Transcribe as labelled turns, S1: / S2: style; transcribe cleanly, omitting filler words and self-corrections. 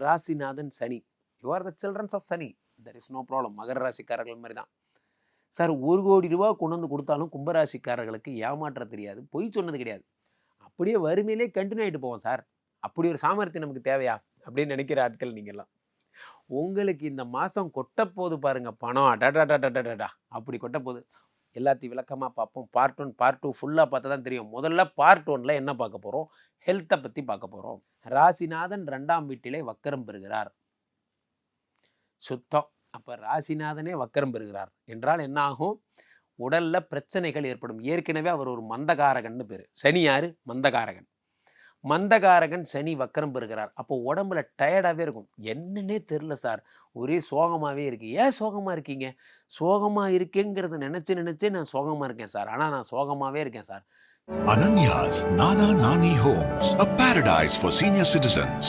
S1: ராசிநாதன் Shani. You are the childrens of Shani. There is no problem. மகர ராசிக்காரர்கள் மாதிரி தான். சார் ₹1,00,00,000 கொண்டு வந்து குடுத்தாலும் கும்பராசிக்காரர்களுக்கு ஏமாற்ற தெரியாது. பொய் சொன்னது கிடையாது. அப்படியே வறுமையிலே கன்டின்யூ ஆயிட்டு போவோம் சார். அப்படி ஒரு சாமர்த்தியம் நமக்கு தேவையா? அப்படின்னு நினைக்கிற ஆட்கள் நீங்கலாம். உங்களுக்கு இந்த மாசம் கொட்டப்போது பாருங்க பணம். அடடடடடடா! அப்படி கொட்டப்போது. எல்லாத்தையும் விளக்கமா பார்ப்போம். பார்ட் 1, பார்ட் 2 ஃபுல்லா பார்த்தா தான் தெரியும். முதல்ல பார்ட் 1ல என்ன பார்க்க போறோம்? ஹெல்த்த பத்தி பார்க்க போறோம். ராசிநாதன் 2ஆம் வீட்டிலே வக்கரம் பெறுகிறார். சுத்தம். அப்ப ராசிநாதனே வக்கரம் பெறுகிறார் என்றால் என்ன ஆகும்? உடல்ல பிரச்சனைகள் ஏற்படும். ஏற்கனவே அவர் ஒரு மந்தகாரகன்னு பேரு. சனி யாரு? மந்தகாரகன். மந்தகாரகன் சனி வக்கரம் பெறுகிறார். அப்போ உடம்புல டயர்டாவே இருக்கும். என்னன்னே தெரியல சார். ஒரே சோகமாவே இருக்கு. ஏன் சோகமா இருக்கீங்க? சோகமா இருக்கேங்கிறத நினைச்சே நான் சோகமா இருக்கேன் சார். ஆனா நான் சோகமாவே இருக்கேன் sir.
S2: Ananya's Nana Nani Homes, a paradise for senior citizens.